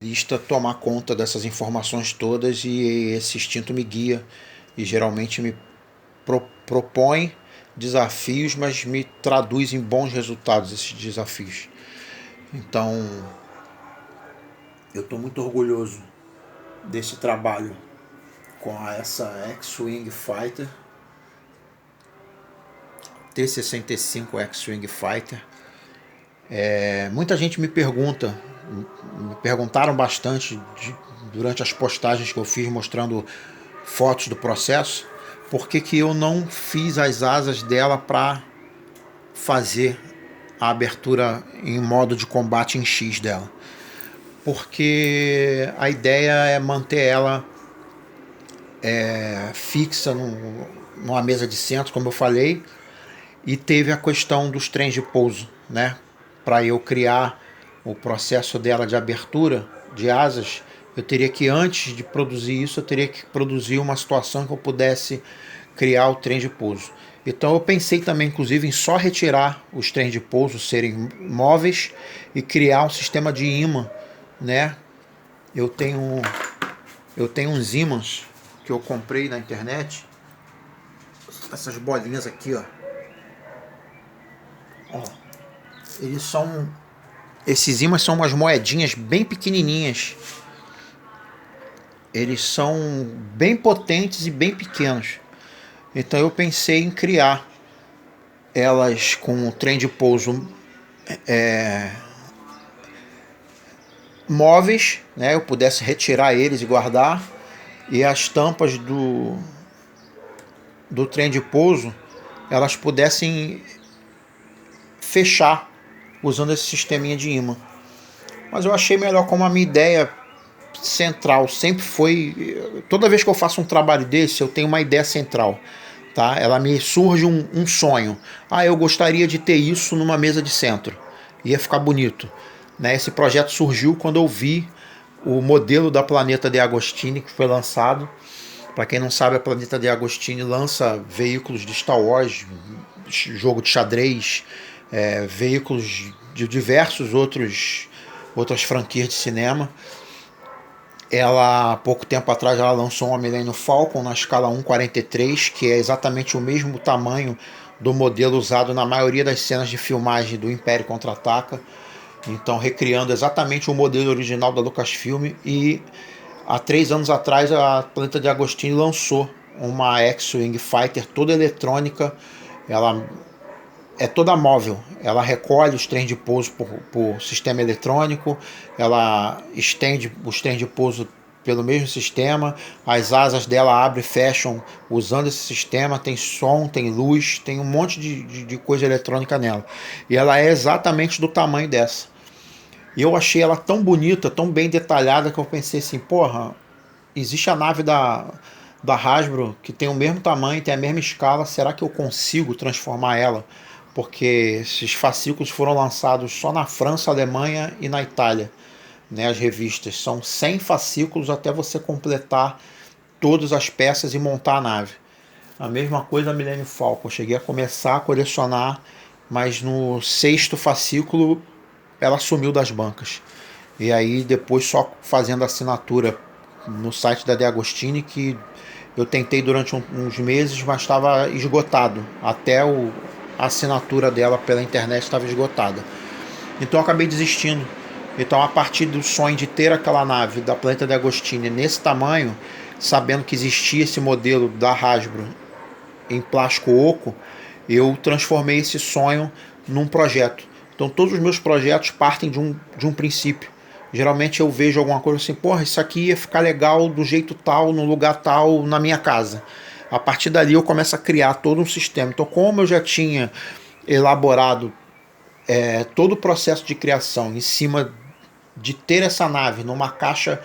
Lista tomar conta dessas informações todas e esse instinto me guia e geralmente me propõe desafios, mas me traduz em bons resultados esses desafios. Então, eu estou muito orgulhoso desse trabalho com essa X-Wing Fighter, T-65 X-Wing Fighter. Muita gente me perguntaram bastante durante as postagens que eu fiz mostrando fotos do processo, por que eu não fiz as asas dela para fazer a abertura em modo de combate em X dela. Porque a ideia é manter ela fixa numa mesa de centro, como eu falei, e teve a questão dos trens de pouso, né? Para eu criar o processo dela de abertura de asas, eu teria que, antes de produzir isso, eu teria que produzir uma situação que eu pudesse criar o trem de pouso. Então eu pensei também, inclusive, em só retirar os trens de pouso serem móveis e criar um sistema de imã, né? Eu tenho uns ímãs que eu comprei na internet, essas bolinhas aqui, ó. Eles são Esses ímãs são umas moedinhas bem pequenininhas. Eles são bem potentes e bem pequenos. Então eu pensei em criar elas com o trem de pouso móveis, né? Eu pudesse retirar eles e guardar. E as tampas do trem de pouso, elas pudessem fechar usando esse sisteminha de imã. Mas eu achei melhor, como a minha ideia central sempre foi, toda vez que eu faço um trabalho desse, eu tenho uma ideia central, tá? Ela me surge um sonho. Eu gostaria de ter isso numa mesa de centro. Ia ficar bonito, né? Esse projeto surgiu quando eu vi o modelo da Planeta de Agostini que foi lançado. Para quem não sabe, a Planeta de Agostini lança veículos de Star Wars, jogo de xadrez, veículos de diversos outras franquias de cinema. Ela, há pouco tempo atrás, ela lançou uma Millennium Falcon na escala 1:43, que é exatamente o mesmo tamanho do modelo usado na maioria das cenas de filmagem do Império Contra-Ataca. Então, recriando exatamente o modelo original da Lucasfilm. E há 3 anos atrás, a Planeta de Agostini lançou uma X-Wing Fighter toda eletrônica. Ela é toda móvel. Ela recolhe os trens de pouso por sistema eletrônico, ela estende os trens de pouso pelo mesmo sistema, as asas dela abrem e fecham usando esse sistema, tem som, tem luz, tem um monte de coisa eletrônica nela. E ela é exatamente do tamanho dessa. E eu achei ela tão bonita, tão bem detalhada, que eu pensei assim, porra, existe a nave da Hasbro que tem o mesmo tamanho, tem a mesma escala, será que eu consigo transformar ela? Porque esses fascículos foram lançados só na França, Alemanha e na Itália, né? As revistas são 100 fascículos até você completar todas as peças e montar a nave. A mesma coisa a Millennium Falcon, eu cheguei a começar a colecionar, mas no 6º fascículo ela sumiu das bancas. E aí depois só fazendo assinatura no site da De Agostini, que eu tentei durante uns meses, mas estava esgotado. Até a assinatura dela pela internet estava esgotada. Então eu acabei desistindo. Então, a partir do sonho de ter aquela nave da Planeta de Agostini nesse tamanho, sabendo que existia esse modelo da Hasbro em plástico oco, eu transformei esse sonho num projeto. Então todos os meus projetos partem de um princípio. Geralmente eu vejo alguma coisa assim, porra, isso aqui ia ficar legal do jeito tal, no lugar tal, na minha casa. A partir dali eu começo a criar todo um sistema. Então, como eu já tinha elaborado todo o processo de criação em cima de ter essa nave numa caixa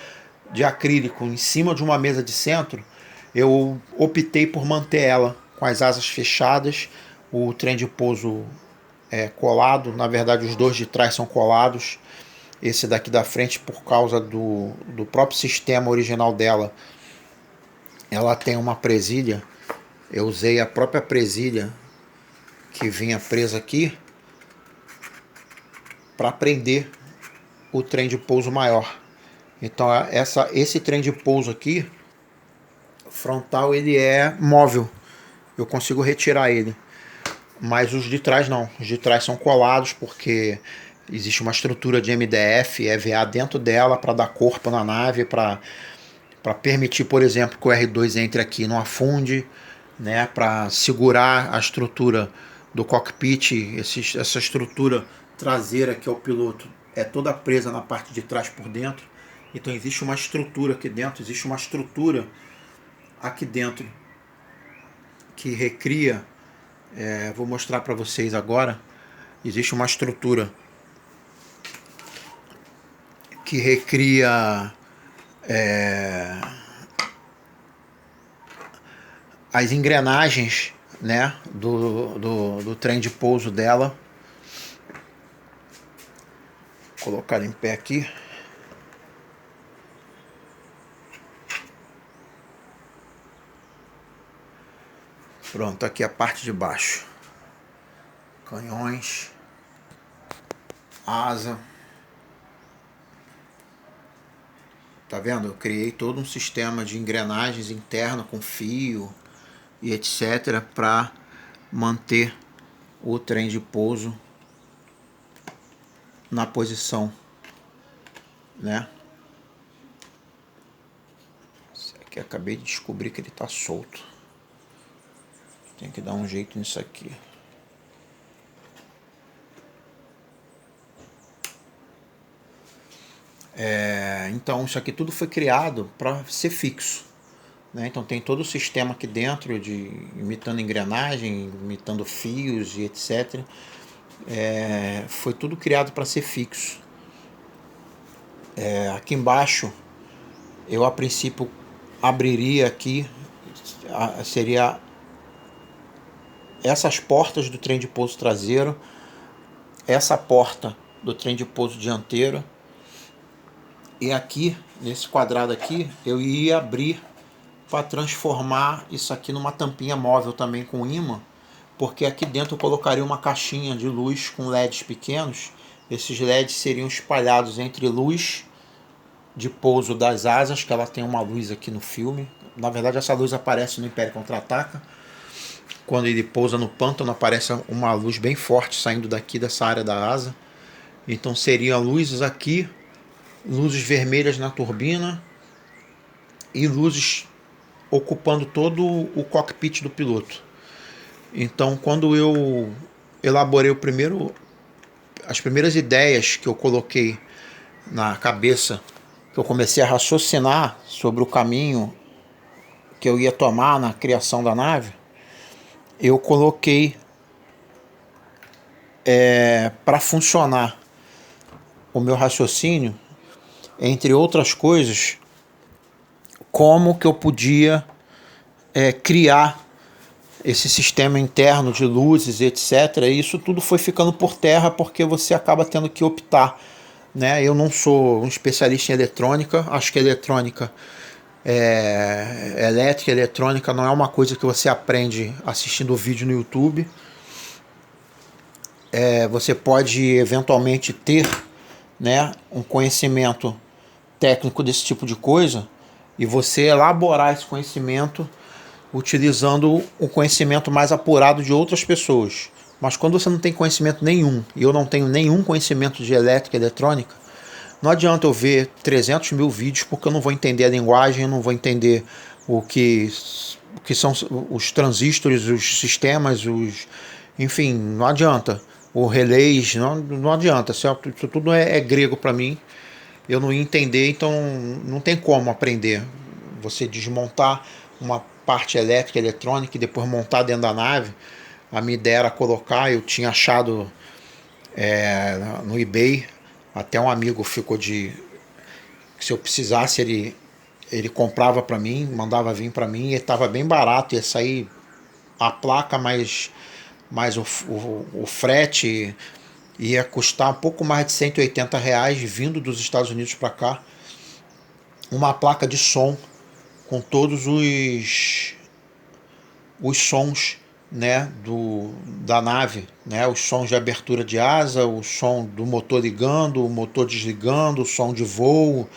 de acrílico em cima de uma mesa de centro, eu optei por manter ela com as asas fechadas, o trem de pouso colado. Na verdade, os dois de trás são colados. Esse daqui da frente, por causa do próprio sistema original dela, ela tem uma presilha. Eu usei a própria presilha que vinha presa aqui para prender o trem de pouso maior. Então esse trem de pouso aqui, frontal, ele é móvel. Eu consigo retirar ele. Mas os de trás não. Os de trás são colados porque existe uma estrutura de MDF, EVA dentro dela para dar corpo na nave, para permitir, por exemplo, que o R2 entre aqui e não afunde, né, para segurar a estrutura do cockpit. Essa estrutura traseira que é o piloto é toda presa na parte de trás por dentro. Então existe uma estrutura aqui dentro, existe uma estrutura aqui dentro que recria, vou mostrar para vocês agora, existe uma estrutura que recria as engrenagens, né, do trem de pouso dela. Vou colocar em pé aqui. Pronto, aqui a parte de baixo. Canhões, asa. Tá vendo? Eu criei todo um sistema de engrenagens interno com fio e etc. para manter o trem de pouso na posição, né? Esse aqui eu acabei de descobrir que ele tá solto. Tem que dar um jeito nisso aqui. Então isso aqui tudo foi criado para ser fixo, né? Então tem todo o sistema aqui dentro de imitando engrenagem, imitando fios e etc. Foi tudo criado para ser fixo. Aqui embaixo eu a princípio abriria aqui, seria essas portas do trem de pouso traseiro, essa porta do trem de pouso dianteiro, e aqui nesse quadrado aqui eu ia abrir para transformar isso aqui numa tampinha móvel também com ímã, porque aqui dentro eu colocaria uma caixinha de luz com LEDs pequenos. Esses LEDs seriam espalhados entre luz de pouso das asas, que ela tem uma luz aqui no filme. Na verdade essa luz aparece no Império Contra-Ataca. Quando ele pousa no pântano aparece uma luz bem forte saindo daqui dessa área da asa. Então seriam luzes aqui, luzes vermelhas na turbina e luzes ocupando todo o cockpit do piloto. Então quando eu elaborei as primeiras ideias que eu coloquei na cabeça, que eu comecei a raciocinar sobre o caminho que eu ia tomar na criação da nave, eu coloquei para funcionar o meu raciocínio, entre outras coisas, como que eu podia criar esse sistema interno de luzes, etc. E isso tudo foi ficando por terra porque você acaba tendo que optar, né? Eu não sou um especialista em eletrônica, acho que eletrônica, elétrica, eletrônica não é uma coisa que você aprende assistindo vídeo no YouTube. Você pode eventualmente ter, né, um conhecimento técnico desse tipo de coisa e você elaborar esse conhecimento utilizando o conhecimento mais apurado de outras pessoas. Mas quando você não tem conhecimento nenhum, e eu não tenho nenhum conhecimento de elétrica e eletrônica, não adianta eu ver 300 mil vídeos, porque eu não vou entender a linguagem, eu não vou entender o que são os transistores, os sistemas, enfim, não adianta. O relés, não adianta, certo? Isso tudo é grego para mim, eu não ia entender, então não tem como aprender. Você desmontar uma parte elétrica, eletrônica e depois montar dentro da nave. A minha ideia era colocar, eu tinha achado no eBay, até um amigo ficou de, se eu precisasse ele comprava para mim, mandava vir para mim, e estava bem barato, ia sair a placa mais o frete, ia custar um pouco mais de R$ 180 vindo dos Estados Unidos para cá, uma placa de som com todos os sons, né, da nave, né, os sons de abertura de asa, o som do motor ligando, o motor desligando, o som de voo,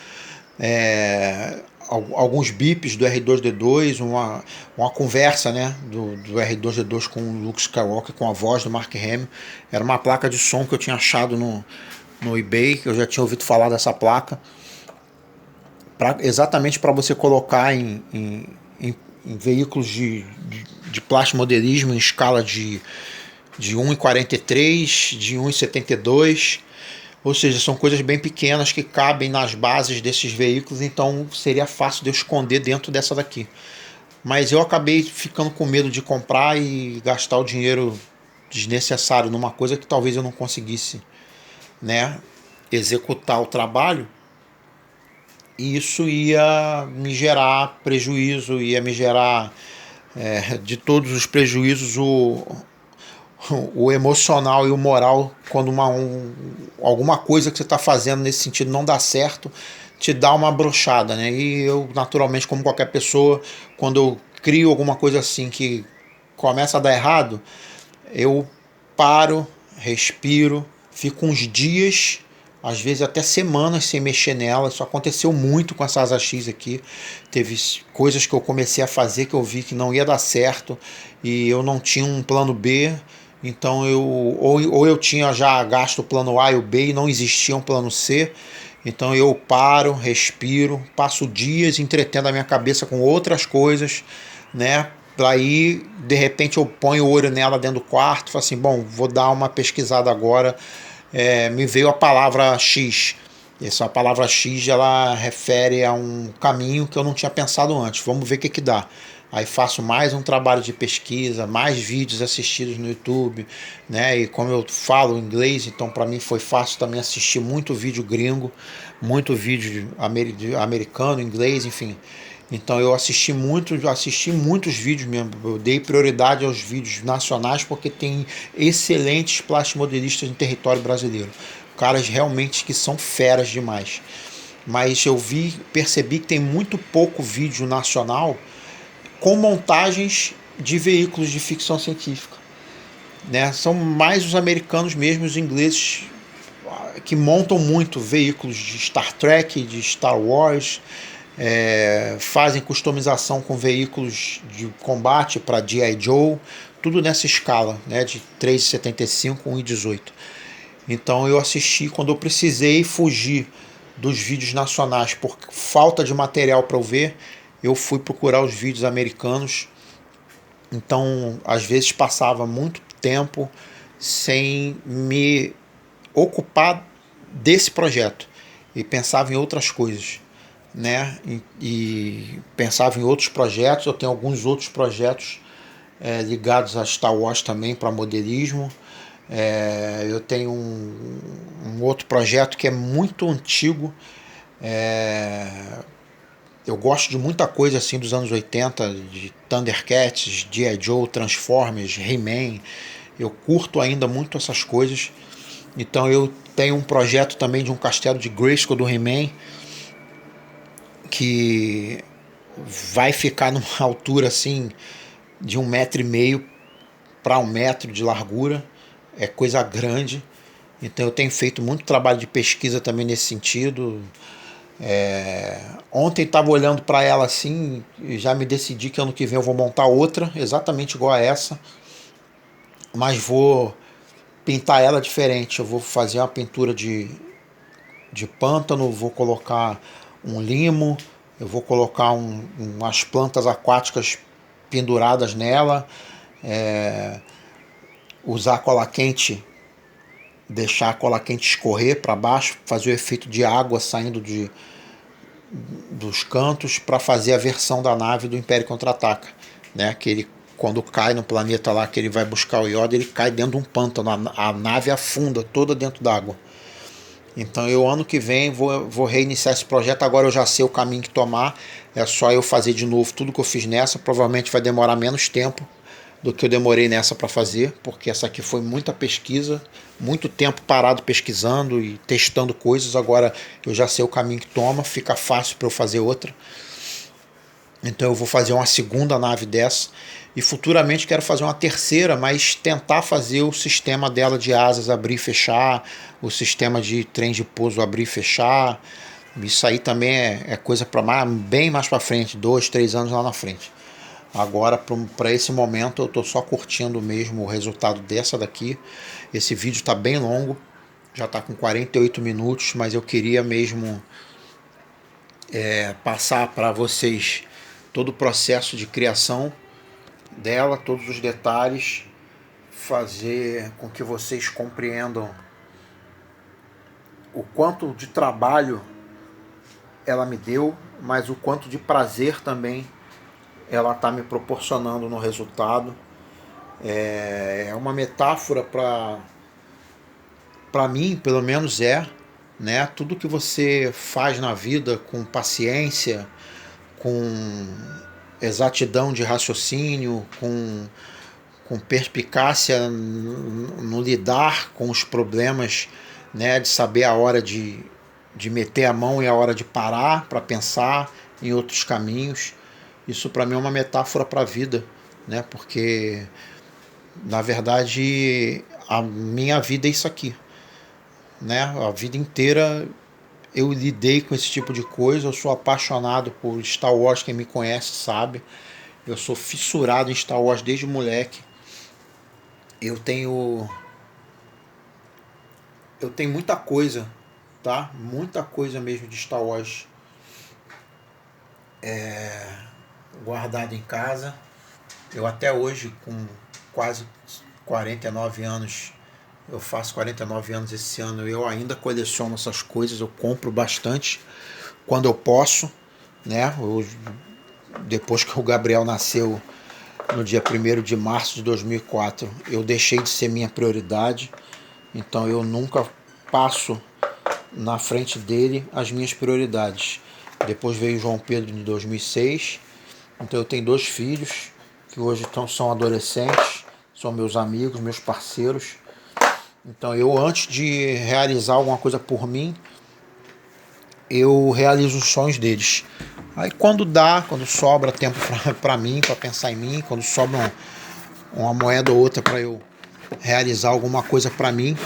alguns bips do R2-D2, uma conversa, né, do R2-D2 com o Luke Skywalker, com a voz do Mark Hamill. Era uma placa de som que eu tinha achado no eBay, que eu já tinha ouvido falar dessa placa, exatamente para você colocar em veículos de plastimodelismo em escala de 1,43, de 1,72, ou seja, são coisas bem pequenas que cabem nas bases desses veículos, então seria fácil de eu esconder dentro dessa daqui. Mas eu acabei ficando com medo de comprar e gastar o dinheiro desnecessário numa coisa que talvez eu não conseguisse, né, executar o trabalho, e isso ia me gerar prejuízo, ia me gerar, de todos os prejuízos, o emocional e o moral, quando alguma coisa que você está fazendo nesse sentido não dá certo, te dá uma brochada, né? E eu, naturalmente, como qualquer pessoa, quando eu crio alguma coisa assim que começa a dar errado, eu paro, respiro, fico uns dias, às vezes até semanas sem mexer nela. Isso aconteceu muito com essa Asa X aqui. Teve coisas que eu comecei a fazer que eu vi que não ia dar certo e eu não tinha um plano B. Então ou eu tinha já gasto o plano A e o B e não existia um plano C. Então eu paro, respiro, passo dias entretendo a minha cabeça com outras coisas, né? Aí, de repente, eu ponho o olho nela dentro do quarto, falo assim, bom, vou dar uma pesquisada agora. Me veio a palavra X. Essa palavra X, ela refere a um caminho que eu não tinha pensado antes. Vamos ver o que dá. Aí faço mais um trabalho de pesquisa, mais vídeos assistidos no YouTube, né? E como eu falo inglês, então para mim foi fácil também assistir muito vídeo gringo, muito vídeo americano, inglês, enfim. Então eu assisti muitos vídeos mesmo. Eu dei prioridade aos vídeos nacionais porque tem excelentes plastimodelistas no território brasileiro. Caras realmente que são feras demais. Mas eu percebi que tem muito pouco vídeo nacional com montagens de veículos de ficção científica, né? São mais os americanos mesmo, os ingleses, que montam muito veículos de Star Trek, de Star Wars, fazem customização com veículos de combate para G.I. Joe, tudo nessa escala, né, de 3,75, 1,18. Então eu assisti quando eu precisei fugir dos vídeos nacionais por falta de material para eu ver. Eu fui procurar os vídeos americanos. Então, às vezes passava muito tempo sem me ocupar desse projeto e pensava em outras coisas, né? E pensava em outros projetos. Eu tenho alguns outros projetos ligados a Star Wars também, para modelismo. Eu tenho um outro projeto que é muito antigo. Eu gosto de muita coisa assim dos anos 80, de Thundercats, G.I. Joe, Transformers, He-Man. Eu curto ainda muito essas coisas. Então eu tenho um projeto também de um castelo de Grayskull do He-Man, que vai ficar numa altura assim de 1,5 m para 1 m de largura. É coisa grande. Então eu tenho feito muito trabalho de pesquisa também nesse sentido. Ontem estava olhando para ela assim e já me decidi que ano que vem eu vou montar outra exatamente igual a essa, mas vou pintar ela diferente. Eu vou fazer uma pintura de pântano, vou colocar um limo, eu vou colocar umas plantas aquáticas penduradas nela, usar cola quente, deixar a cola quente escorrer para baixo, fazer o efeito de água saindo dos cantos para fazer a versão da nave do Império Contra-Ataca, né? Que ele, quando cai no planeta lá que ele vai buscar o Yoda, ele cai dentro de um pântano, a nave afunda toda dentro d'água. Então eu ano que vem vou reiniciar esse projeto. Agora eu já sei o caminho que tomar, é só eu fazer de novo tudo que eu fiz nessa. Provavelmente vai demorar menos tempo do que eu demorei nessa para fazer, porque essa aqui foi muita pesquisa, muito tempo parado pesquisando e testando coisas. Agora eu já sei o caminho que toma, fica fácil para eu fazer outra. Então eu vou fazer uma segunda nave dessa e futuramente quero fazer uma terceira, mas tentar fazer o sistema dela de asas abrir e fechar, o sistema de trem de pouso abrir e fechar, Isso aí também é coisa para bem mais para frente, 2, 3 anos lá na frente. Agora, para esse momento, eu estou só curtindo mesmo o resultado dessa daqui. Esse vídeo está bem longo, já está com 48 minutos, mas eu queria mesmo passar para vocês todo o processo de criação dela, todos os detalhes, fazer com que vocês compreendam o quanto de trabalho ela me deu, mas o quanto de prazer também ela está me proporcionando no resultado. É uma metáfora para mim, pelo menos né? Tudo que você faz na vida com paciência, com exatidão de raciocínio, com perspicácia no lidar com os problemas, né? De saber a hora de meter a mão e a hora de parar para pensar em outros caminhos. Isso para mim é uma metáfora para a vida, né? Porque na verdade a minha vida é isso aqui, né? A vida inteira eu lidei com esse tipo de coisa. Eu sou apaixonado por Star Wars, quem me conhece sabe. Eu sou fissurado em Star Wars desde moleque. Eu tenho muita coisa, tá? Muita coisa mesmo de Star Wars guardada em casa. Eu até hoje, com quase 49 anos, eu faço 49 anos esse ano, eu ainda coleciono essas coisas, eu compro bastante quando eu posso, né? Depois que o Gabriel nasceu no dia 1º de março de 2004, eu deixei de ser minha prioridade, então eu nunca passo na frente dele as minhas prioridades. Depois veio João Pedro em 2006, então eu tenho 2 filhos que hoje são adolescentes, são meus amigos, meus parceiros. Então eu, antes de realizar alguma coisa por mim, eu realizo os sonhos deles. Aí quando sobra tempo para mim, para pensar em mim, quando sobra uma moeda ou outra para eu realizar alguma coisa para mim,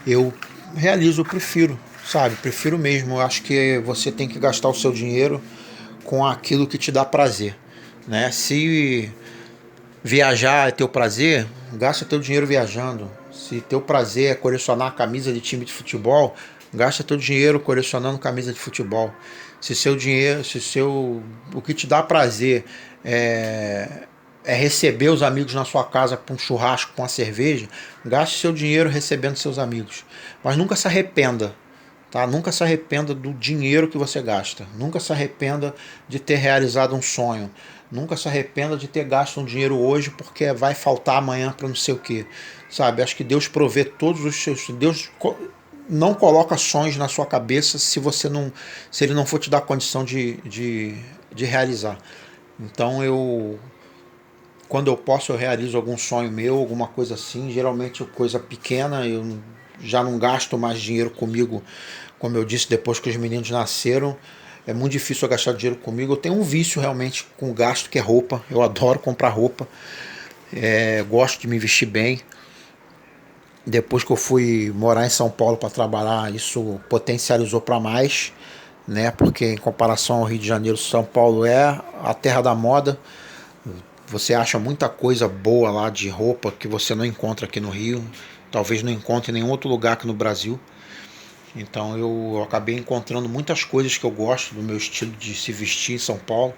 eu realizo, eu prefiro, sabe? Prefiro mesmo. Eu acho que você tem que gastar o seu dinheiro com aquilo que te dá prazer, né? Se viajar é teu prazer, gasta teu dinheiro viajando. Se teu prazer é colecionar camisa de time de futebol, gasta teu dinheiro colecionando camisa de futebol. Se o que te dá prazer é receber os amigos na sua casa para um churrasco com uma cerveja, gaste seu dinheiro recebendo seus amigos. Mas nunca se arrependa, tá? Nunca se arrependa do dinheiro que você gasta. Nunca se arrependa de ter realizado um sonho. Nunca se arrependa de ter gasto um dinheiro hoje porque vai faltar amanhã para não sei o que. Sabe? Acho que Deus provê todos os seus... Deus não coloca sonhos na sua cabeça se ele não for te dar condição de realizar. Então quando eu posso, eu realizo algum sonho meu, alguma coisa assim, geralmente coisa pequena. Eu já não gasto mais dinheiro comigo, como eu disse, depois que os meninos nasceram. É muito difícil eu gastar dinheiro comigo. Eu tenho um vício realmente com gasto, que é roupa. Eu adoro comprar roupa, gosto de me vestir bem. Depois que eu fui morar em São Paulo para trabalhar, isso potencializou para mais, né? Porque em comparação ao Rio de Janeiro, São Paulo é a terra da moda. Você acha muita coisa boa lá de roupa que você não encontra aqui no Rio, talvez não encontre em nenhum outro lugar aqui no Brasil. Então eu acabei encontrando muitas coisas que eu gosto do meu estilo de se vestir em São Paulo,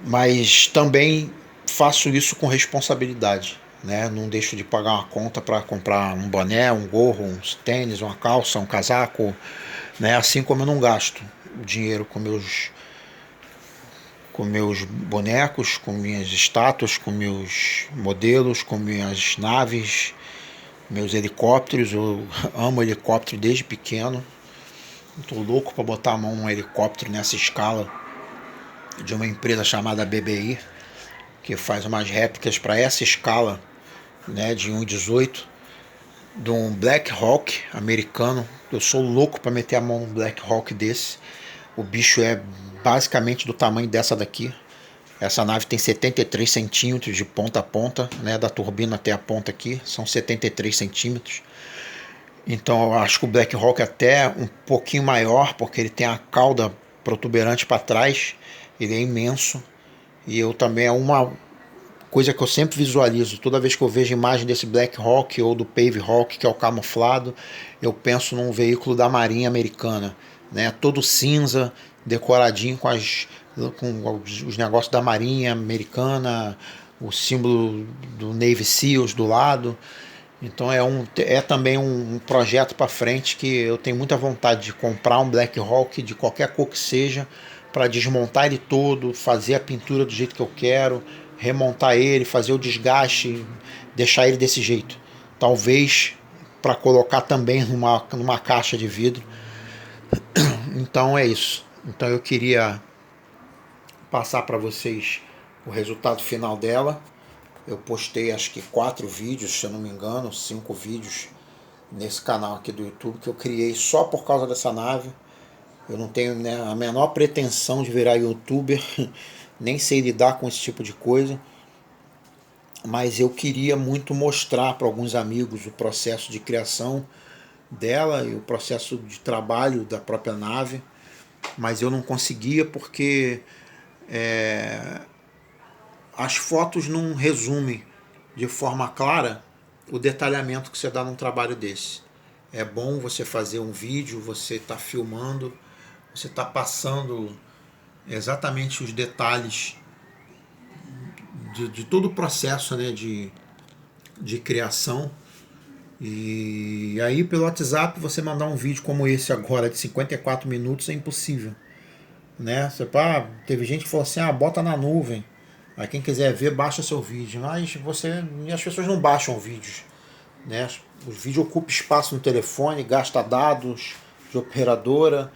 mas também faço isso com responsabilidade, né? Não deixo de pagar uma conta para comprar um boné, um gorro, uns tênis, uma calça, um casaco, né? Assim como eu não gasto o dinheiro com meus bonecos, com minhas estátuas, com meus modelos, com minhas naves, meus helicópteros. Eu amo helicóptero desde pequeno. Estou louco para botar a mão num helicóptero nessa escala, de uma empresa chamada BBI, que faz umas réplicas para essa escala, né, de 1,18, de um Black Hawk americano. Eu sou louco para meter a mão num Black Hawk desse. O bicho é basicamente do tamanho dessa daqui. Essa nave tem 73 centímetros de ponta a ponta, né, da turbina até a ponta aqui, são 73 centímetros. Então eu acho que o Black Hawk é até um pouquinho maior, porque ele tem a cauda protuberante para trás, ele é imenso. E eu também é uma coisa que eu sempre visualizo. Toda vez que eu vejo imagem desse Black Hawk ou do Pave Hawk, que é o camuflado, eu penso num veículo da Marinha Americana, né? Todo cinza, decoradinho com os negócios da Marinha Americana, o símbolo do Navy SEALs do lado. Então é também um projeto para frente que eu tenho muita vontade de comprar um Black Hawk de qualquer cor que seja, para desmontar ele todo, fazer a pintura do jeito que eu quero, remontar ele, fazer o desgaste, deixar ele desse jeito. Talvez para colocar também numa caixa de vidro. Então é isso. Então eu queria passar para vocês o resultado final dela. Eu postei acho que 4 vídeos, se eu não me engano, 5 vídeos nesse canal aqui do YouTube que eu criei só por causa dessa nave. Eu não tenho, né, a menor pretensão de virar youtuber, nem sei lidar com esse tipo de coisa, mas eu queria muito mostrar para alguns amigos o processo de criação dela e o processo de trabalho da própria nave, mas eu não conseguia porque as fotos não resumem de forma clara o detalhamento que você dá num trabalho desse. É bom você fazer um vídeo, você está filmando, você está passando exatamente os detalhes de todo o processo, né, de criação. E aí pelo WhatsApp você mandar um vídeo como esse agora de 54 minutos é impossível, né? Teve gente que falou assim, bota na nuvem. Aí quem quiser ver, baixa seu vídeo. Mas as pessoas não baixam vídeos, né? O vídeo ocupa espaço no telefone, gasta dados de operadora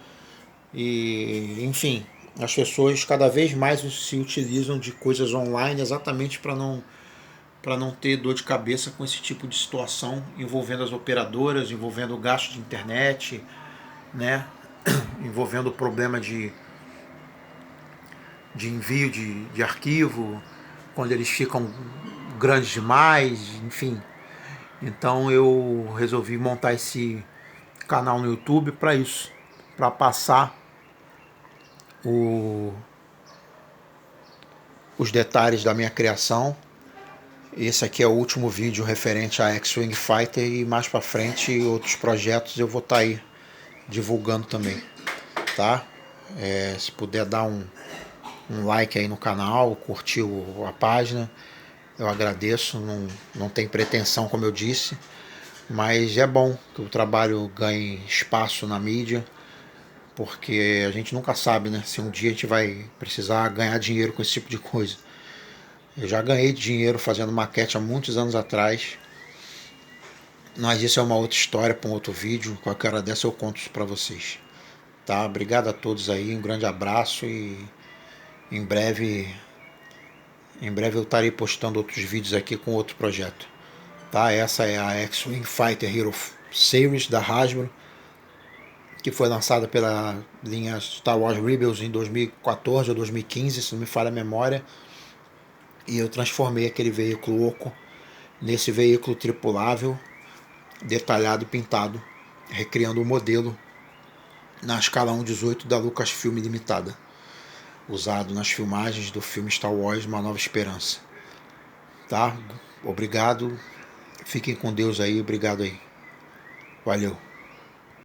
e, enfim, as pessoas cada vez mais se utilizam de coisas online exatamente para não ter dor de cabeça com esse tipo de situação envolvendo as operadoras, envolvendo o gasto de internet, né? Envolvendo o problema de envio de arquivo, quando eles ficam grandes demais, enfim. Então eu resolvi montar esse canal no YouTube para isso, para passar o, os detalhes da minha criação. Esse aqui é o último vídeo referente a X-Wing Fighter e mais para frente outros projetos eu vou estar aí divulgando também, tá? Se puder dar um like aí no canal, curtir a página, eu agradeço. Não tem pretensão, como eu disse, mas é bom que o trabalho ganhe espaço na mídia, porque a gente nunca sabe, né, se um dia a gente vai precisar ganhar dinheiro com esse tipo de coisa. Eu já ganhei dinheiro fazendo maquete há muitos anos atrás, mas isso é uma outra história para um outro vídeo. Qualquer hora dessa eu conto isso para vocês. Tá? Obrigado a todos aí, um grande abraço e em breve eu estarei postando outros vídeos aqui com outro projeto. Tá? Essa é a X-Wing Fighter Hero Series da Hasbro, que foi lançada pela linha Star Wars Rebels em 2014 ou 2015, se não me falha a memória. E eu transformei aquele veículo oco nesse veículo tripulável, detalhado e pintado, recriando o modelo na escala 1/18 da Lucasfilm Limitada, usado nas filmagens do filme Star Wars Uma Nova Esperança. Tá? Obrigado, fiquem com Deus aí, obrigado aí. Valeu.